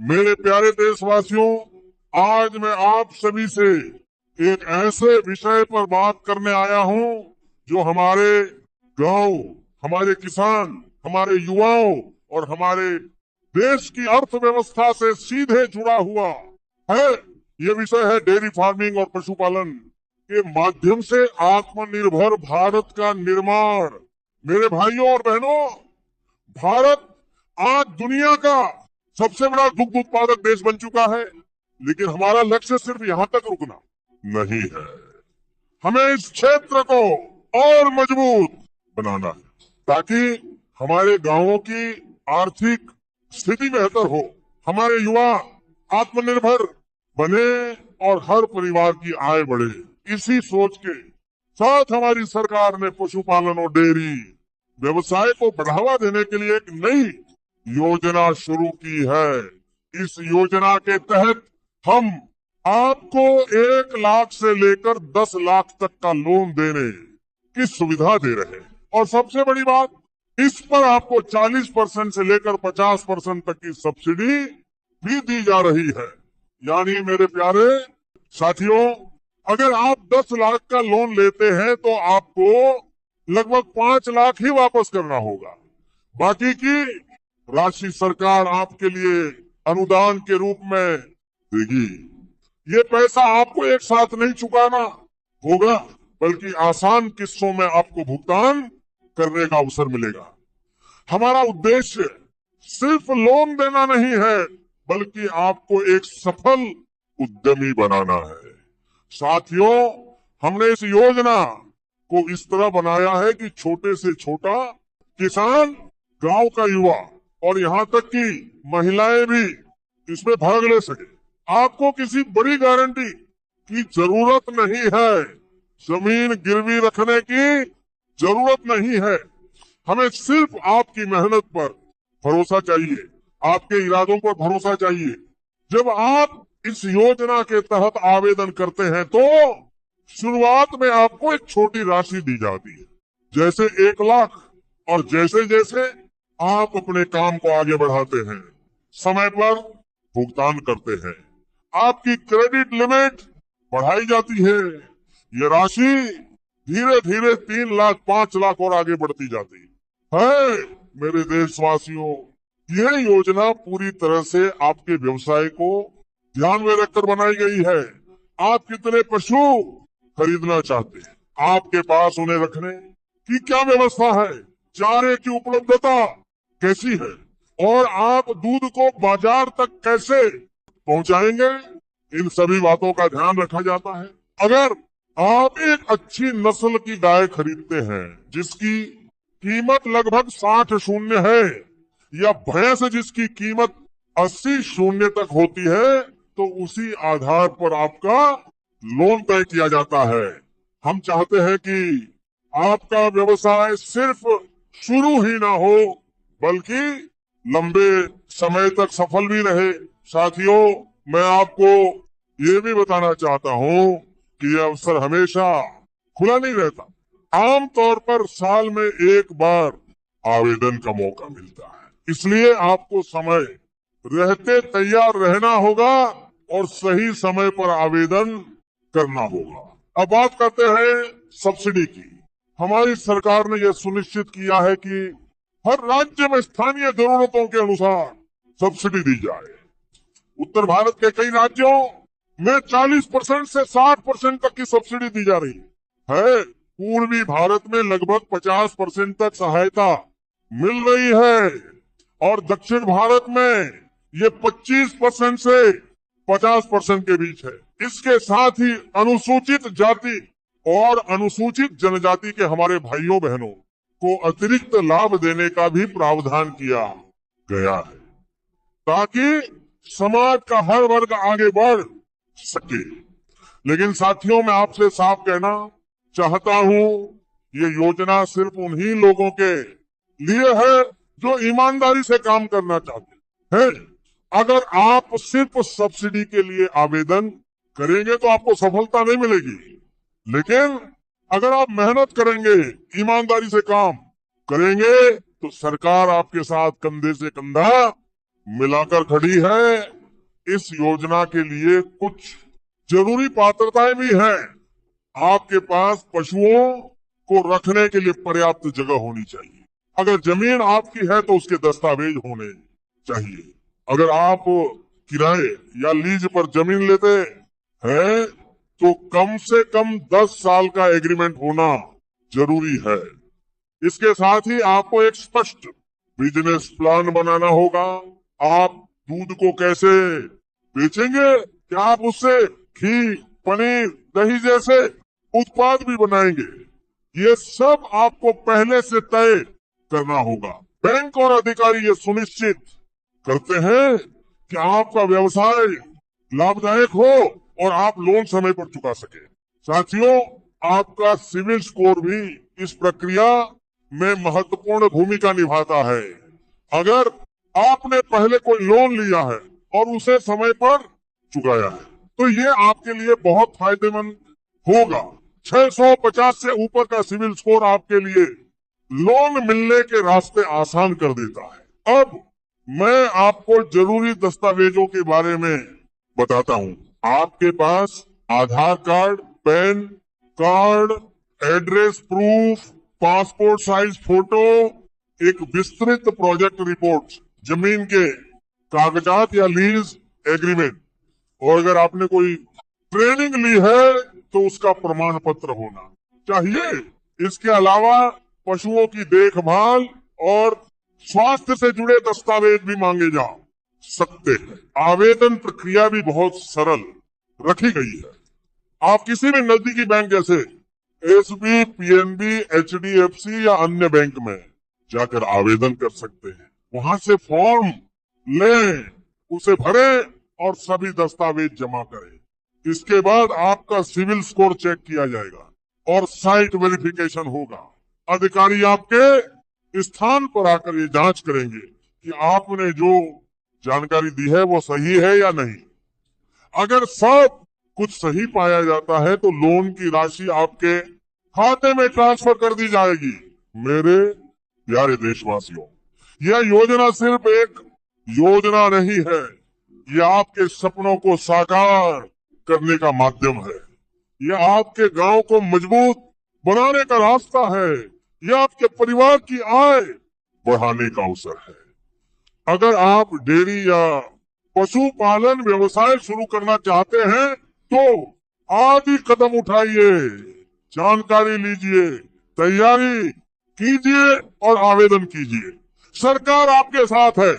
मेरे प्यारे देशवासियों, आज मैं आप सभी से एक ऐसे विषय पर बात करने आया हूं जो हमारे गांव, हमारे किसान, हमारे युवाओं और हमारे देश की अर्थव्यवस्था से सीधे जुड़ा हुआ है। ये विषय है डेयरी फार्मिंग और पशुपालन के माध्यम से आत्मनिर्भर भारत का निर्माण। मेरे भाइयों और बहनों, भारत आज दुनिया का सबसे बड़ा दुग्ध उत्पादक देश बन चुका है, लेकिन हमारा लक्ष्य सिर्फ यहाँ तक रुकना नहीं है। हमें इस क्षेत्र को और मजबूत बनाना है ताकि हमारे गांवों की आर्थिक स्थिति बेहतर हो, हमारे युवा आत्मनिर्भर बने और हर परिवार की आय बढ़े। इसी सोच के साथ हमारी सरकार ने पशुपालन और डेयरी व्यवसाय को बढ़ावा देने के लिए एक नई योजना शुरू की है। इस योजना के तहत हम आपको 1 लाख से लेकर 10 लाख तक का लोन देने की सुविधा दे रहे हैं, और सबसे बड़ी बात, इस पर आपको 40% से लेकर 50% तक की सब्सिडी भी दी जा रही है। यानी मेरे प्यारे साथियों, अगर आप 10 लाख का लोन लेते हैं तो आपको लगभग 5 लाख ही वापस करना होगा। बाकी की राशि सरकार आपके लिए अनुदान के रूप में देगी। ये पैसा आपको एक साथ नहीं चुकाना होगा, बल्कि आसान किस्तों में आपको भुगतान करने का अवसर मिलेगा। हमारा उद्देश्य सिर्फ लोन देना नहीं है, बल्कि आपको एक सफल उद्यमी बनाना है। साथियों, हमने इस योजना को इस तरह बनाया है कि छोटे से छोटा किसान, गांव का युवा और यहाँ तक कि महिलाएं भी इसमें भाग ले सके। आपको किसी बड़ी गारंटी की जरूरत नहीं है, जमीन गिरवी रखने की जरूरत नहीं है। हमें सिर्फ आपकी मेहनत पर भरोसा चाहिए, आपके इरादों पर भरोसा चाहिए। जब आप इस योजना के तहत आवेदन करते हैं तो शुरुआत में आपको एक छोटी राशि दी जाती है, जैसे 1 लाख, और जैसे जैसे आप अपने काम को आगे बढ़ाते हैं, समय पर भुगतान करते हैं, आपकी क्रेडिट लिमिट बढ़ाई जाती है। ये राशि धीरे धीरे 3 लाख, 5 लाख और आगे बढ़ती जाती है। मेरे देशवासियों, यह योजना पूरी तरह से आपके व्यवसाय को ध्यान में रखकर बनाई गई है। आप कितने पशु खरीदना चाहते हैं, आपके पास उन्हें रखने की क्या व्यवस्था है, चारे की उपलब्धता कैसी है, और आप दूध को बाजार तक कैसे पहुंचाएंगे, इन सभी बातों का ध्यान रखा जाता है। अगर आप एक अच्छी नस्ल की गाय खरीदते हैं जिसकी कीमत लगभग 60 शून्य है, या भैंस जिसकी कीमत 80 शून्य तक होती है, तो उसी आधार पर आपका लोन तय किया जाता है। हम चाहते हैं कि आपका व्यवसाय सिर्फ शुरू ही ना हो, बल्कि लंबे समय तक सफल भी रहे। साथियों, मैं आपको ये भी बताना चाहता हूँ कि यह अवसर हमेशा खुला नहीं रहता। आमतौर पर साल में 1 बार आवेदन का मौका मिलता है, इसलिए आपको समय रहते तैयार रहना होगा और सही समय पर आवेदन करना होगा। अब बात करते हैं सब्सिडी की। हमारी सरकार ने यह सुनिश्चित किया है कि हर राज्य में स्थानीय जरूरतों के अनुसार सब्सिडी दी जाए। उत्तर भारत के कई राज्यों में 40% से 60% तक की सब्सिडी दी जा रही है। पूर्वी भारत में लगभग 50% तक सहायता मिल रही है, और दक्षिण भारत में ये 25% से 50% के बीच है। इसके साथ ही अनुसूचित जाति और अनुसूचित जनजाति के हमारे भाइयों बहनों को अतिरिक्त लाभ देने का भी प्रावधान किया गया है, ताकि समाज का हर वर्ग आगे बढ़ सके। लेकिन साथियों, मैं आपसे साफ कहना चाहता हूँ, ये योजना सिर्फ उन्हीं लोगों के लिए है जो ईमानदारी से काम करना चाहते हैं। अगर आप सिर्फ सब्सिडी के लिए आवेदन करेंगे तो आपको सफलता नहीं मिलेगी, लेकिन अगर आप मेहनत करेंगे, ईमानदारी से काम करेंगे, तो सरकार आपके साथ कंधे से कंधा मिलाकर खड़ी है। इस योजना के लिए कुछ जरूरी पात्रताएं भी हैं। आपके पास पशुओं को रखने के लिए पर्याप्त जगह होनी चाहिए। अगर जमीन आपकी है तो उसके दस्तावेज होने चाहिए। अगर आप किराए या लीज पर जमीन लेते हैं तो कम से कम 10 साल का एग्रीमेंट होना जरूरी है। इसके साथ ही आपको एक स्पष्ट बिजनेस प्लान बनाना होगा। आप दूध को कैसे बेचेंगे, क्या आप उससे घी, पनीर, दही जैसे उत्पाद भी बनाएंगे, ये सब आपको पहले से तय करना होगा। बैंक और अधिकारी ये सुनिश्चित करते हैं कि आपका व्यवसाय लाभदायक हो और आप लोन समय पर चुका सके। साथियों, आपका सिविल स्कोर भी इस प्रक्रिया में महत्वपूर्ण भूमिका निभाता है। अगर आपने पहले कोई लोन लिया है और उसे समय पर चुकाया है तो ये आपके लिए बहुत फायदेमंद होगा। 650 से ऊपर का सिविल स्कोर आपके लिए लोन मिलने के रास्ते आसान कर देता है। अब मैं आपको जरूरी दस्तावेजों के बारे में बताता हूँ। आपके पास Aadhaar card, PAN card, address proof, passport size photo, एक विस्तृत प्रोजेक्ट रिपोर्ट, जमीन के कागजात या लीज एग्रीमेंट, और अगर आपने कोई ट्रेनिंग ली है तो उसका प्रमाण पत्र होना चाहिए। इसके अलावा पशुओं की देखभाल और स्वास्थ्य से जुड़े दस्तावेज भी मांगे जा सकते हैं। आवेदन प्रक्रिया भी बहुत सरल रखी गई है। आप किसी भी नजदीकी बैंक जैसे एसबी, पीएनबी, एचडीएफसी या अन्य बैंक में जाकर आवेदन कर सकते हैं। वहां से फॉर्म लें, उसे भरें और सभी दस्तावेज जमा करें। इसके बाद आपका सिविल स्कोर चेक किया जाएगा और साइट वेरिफिकेशन होगा। अधिकारी आपके स्थान पर आकर ये जांच करेंगे कि आपने जो जानकारी दी है वो सही है या नहीं। अगर सब कुछ सही पाया जाता है तो लोन की राशि आपके खाते में ट्रांसफर कर दी जाएगी। मेरे प्यारे देशवासियों, यह योजना सिर्फ एक योजना नहीं है, यह आपके सपनों को साकार करने का माध्यम है। यह आपके गांव को मजबूत बनाने का रास्ता है। यह आपके परिवार की आय बढ़ाने का अवसर है। अगर आप डेयरी या पशुपालन व्यवसाय शुरू करना चाहते हैं तो आज ही कदम उठाइए, जानकारी लीजिए, तैयारी कीजिए और आवेदन कीजिए। सरकार आपके साथ है।